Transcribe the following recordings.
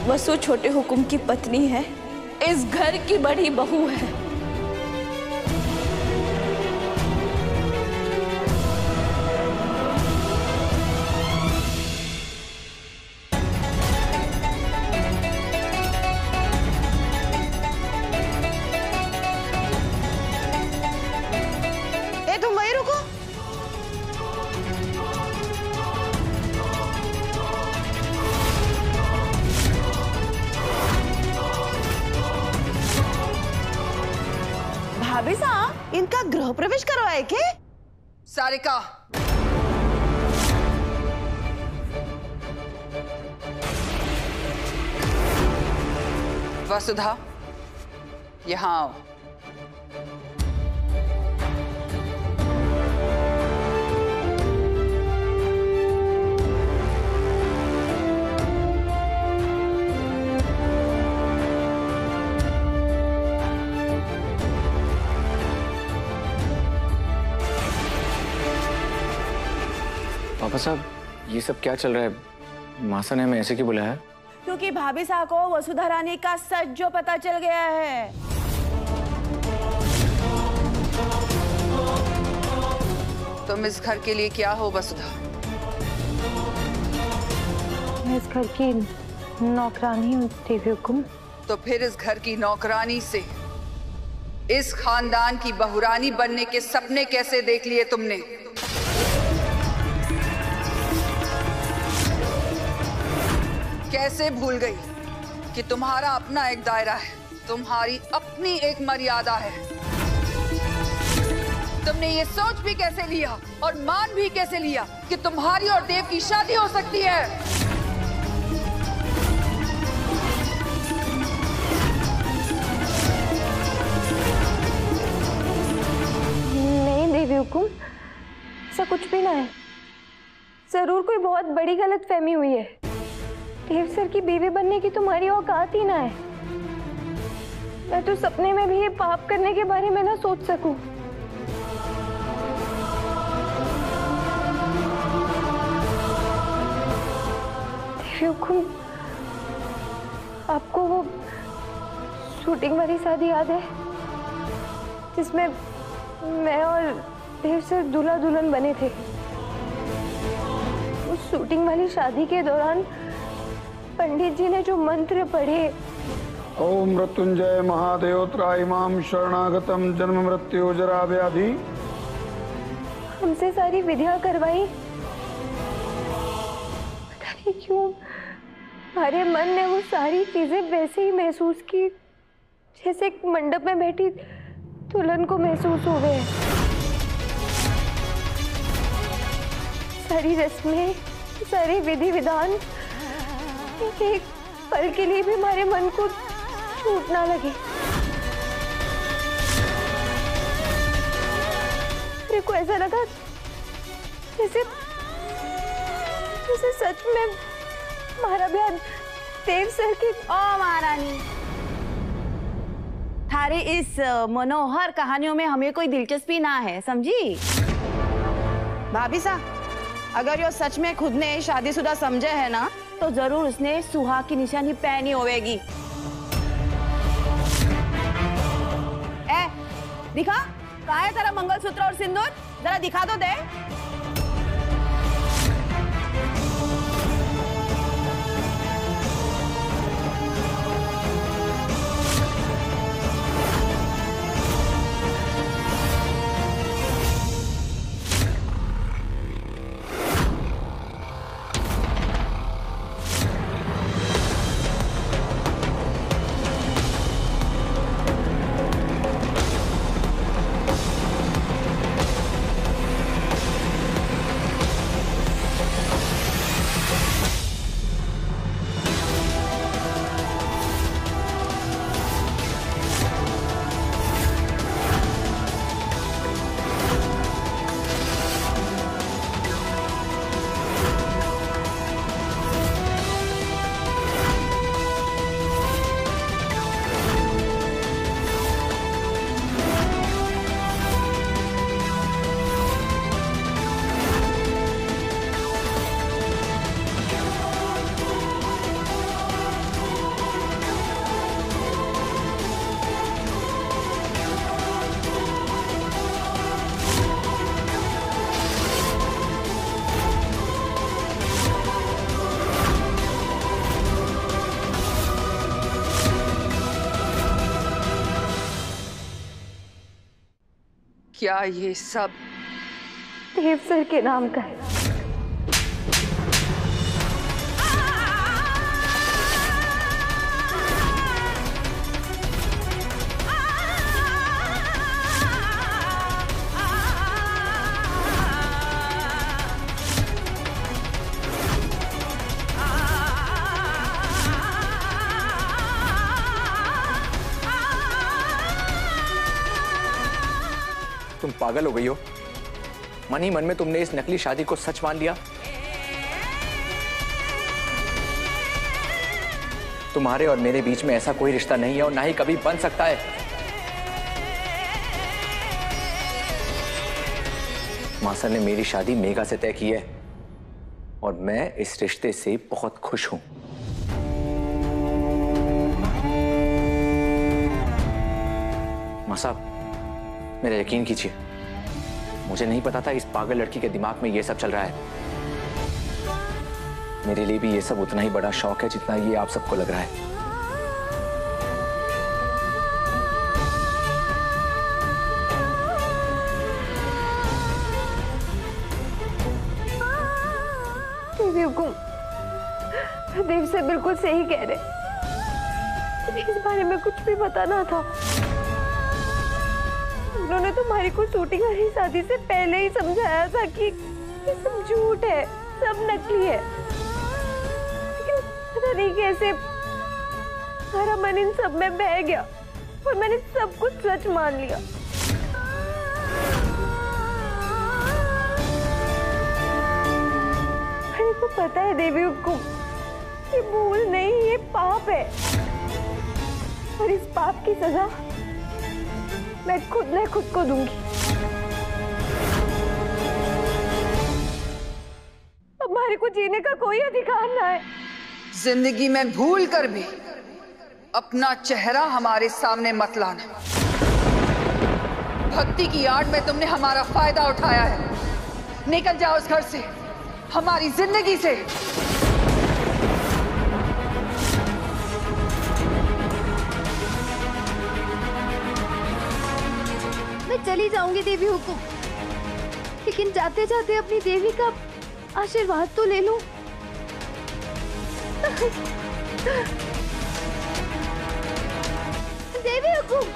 वसु छोटे हुकुम की पत्नी है, इस घर की बड़ी बहू है। तुम वहीं रुको। भाभी साहब, इनका गृह प्रवेश करवाए के? सारिका, वसुधा, यहाँ आओ। पापा साहब, ये सब क्या चल रहा है? मासा ने हमें ऐसे क्यों बुलाया है? क्योंकि भाभी साहब को वसुधा रानी का सच जो पता चल गया है। तुम इस घर के लिए क्या हो वसुधा? मैं इस घर की नौकरानी हूँ देवी हुकुम। तो फिर इस घर की नौकरानी से इस खानदान की बहुरानी बनने के सपने कैसे देख लिए तुमने? कैसे भूल गई कि तुम्हारा अपना एक दायरा है, तुम्हारी अपनी एक मर्यादा है? तुमने ये सोच भी कैसे लिया और मान भी कैसे लिया कि तुम्हारी और देव की शादी हो सकती है? नहीं देवी हुकुम, ऐसा कुछ भी ना है। जरूर कोई बहुत बड़ी गलतफहमी हुई है। देव सर की बीवी बनने की तुम्हारी औकात ही ना है। मैं तो सपने में भी ये पाप करने के बारे में ना सोच सकूं। देवी हुकुम, आपको वो शूटिंग वाली शादी याद है जिसमें मैं और देव सर दूल्हा दुल्हन बने थे? उस शूटिंग वाली शादी के दौरान पंडित जी ने जो मंत्र पढ़े, ओम मृत्युंजय महादेव त्राइमाम शरणागतम जन्म मृत्यु जरा व्याधि, हमसे सारी विधियां करवाई। पता नहीं क्यों हमारे मन ने वो सारी चीजें वैसे ही महसूस की जैसे एक मंडप में बैठी दुल्हन को महसूस हो गए। सारी रस्में, सारे विधि विधान एक पल के लिए भी हमारे मन को छूट ना लगे। मेरे को ऐसा लगा जैसे सच में हमारा ब्याह देव सर की। ओ महारानी, थारे इस मनोहर कहानियों में हमें कोई दिलचस्पी ना है, समझी? भाभी साहब, अगर यो सच में खुद ने शादीशुदा समझे है ना, तो जरूर उसने सुहाग की निशानी पहनी होगी। ए, दिखा, कहाँ है तेरा मंगलसूत्र और सिंदूर? जरा दिखा तो दे। क्या ये सब देव सर के नाम का है? तुम पागल हो गई हो? मन ही मन में तुमने इस नकली शादी को सच मान लिया। तुम्हारे और मेरे बीच में ऐसा कोई रिश्ता नहीं है और ना ही कभी बन सकता है। मासा ने मेरी शादी मेघा से तय की है और मैं इस रिश्ते से बहुत खुश हूं। मासा, मेरा यकीन कीजिए, मुझे नहीं पता था इस पागल लड़की के दिमाग में ये सब चल रहा है। मेरे लिए भी ये सब उतना ही बड़ा शौक है जितना ये आप सबको लग रहा है। देव से बिल्कुल सही कह रहे, इस बारे में कुछ भी पता ना था। उन्होंने तुम्हारी को शूटिंग वाली शादी से पहले ही समझाया था कि ये सब झूठ है, सब नकली है। लेकिन पता नहीं कैसे मेरा मन इन सब में बह गया और मैंने सब कुछ सच मान लिया। मेरे को पता है देवी को ये भूल नहीं, ये पाप है और इस पाप की सजा मैं खुद को दूंगी। अब हमारे को जीने का कोई अधिकार ना है। जिंदगी में भूल कर भी अपना चेहरा हमारे सामने मत लाना। भक्ति की आड़ में तुमने हमारा फायदा उठाया है। निकल जाओ इस घर से, हमारी जिंदगी से। मैं चली जाऊंगी देवी हुकुम, लेकिन जाते जाते अपनी देवी का आशीर्वाद तो ले लूं। देवी हुकुम,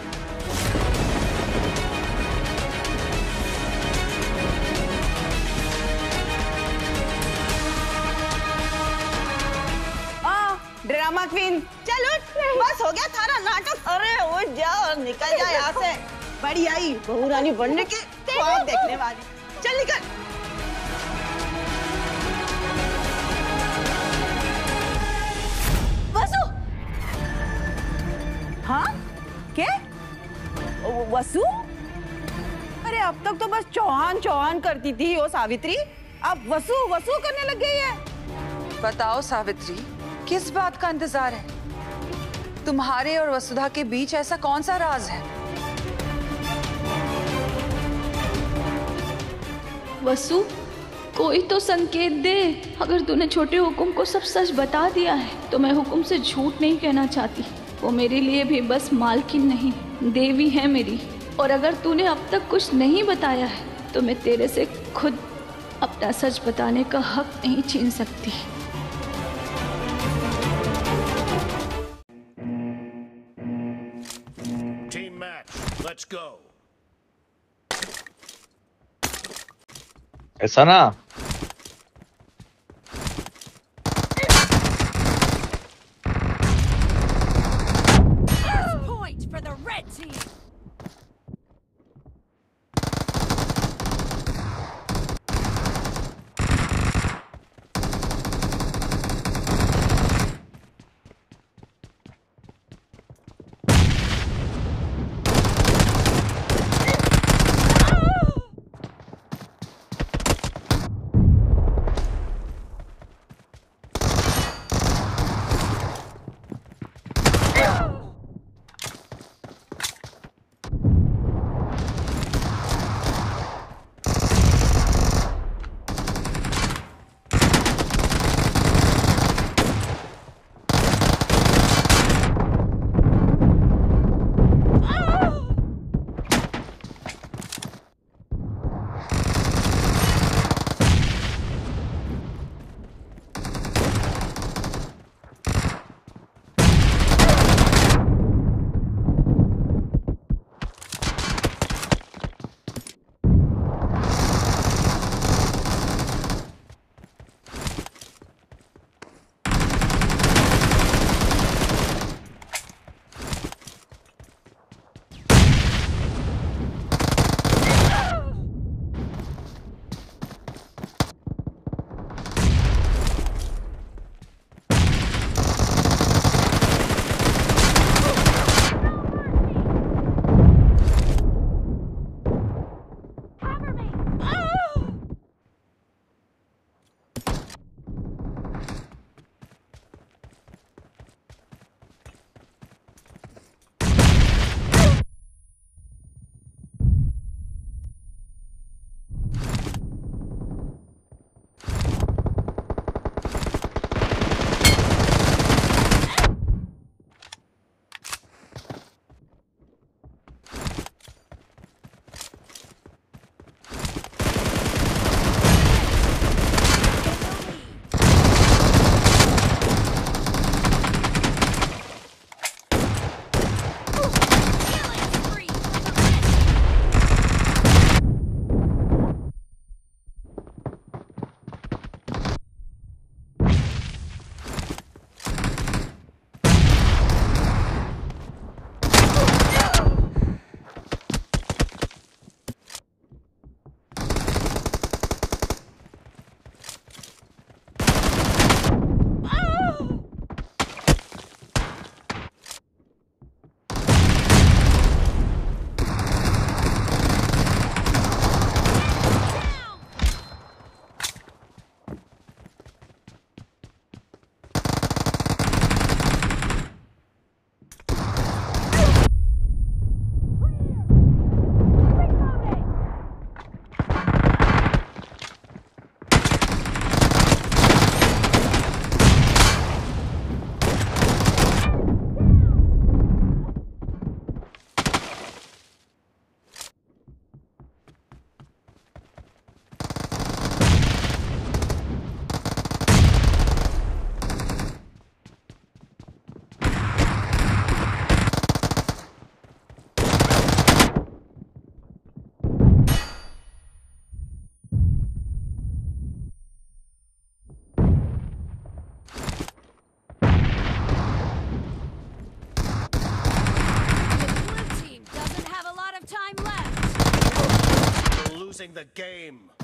ड्रामा क्वीन, चलो बस हो गया थारा नाटक। अरे उठ जाओ और निकल जा यहाँ से। बड़ी आई बहू रानी बनने के ख्वाब देखने वाली। चल निकल। वसु! हाँ क्या वसु? अरे अब तक तो बस चौहान चौहान करती थी वो सावित्री, अब वसु वसु करने लग गई है। बताओ सावित्री, किस बात का इंतजार है? तुम्हारे और वसुधा के बीच ऐसा कौन सा राज है? वसु, कोई तो संकेत दे। अगर तूने छोटे हुकुम को सब सच बता दिया है तो मैं हुकुम से झूठ नहीं कहना चाहती। वो मेरे लिए भी बस मालकिन नहीं, देवी है मेरी। और अगर तूने अब तक कुछ नहीं बताया है तो मैं तेरे से खुद अपना सच बताने का हक नहीं छीन सकती। Team match, let's go. ऐसा ना Point for the red team. the game.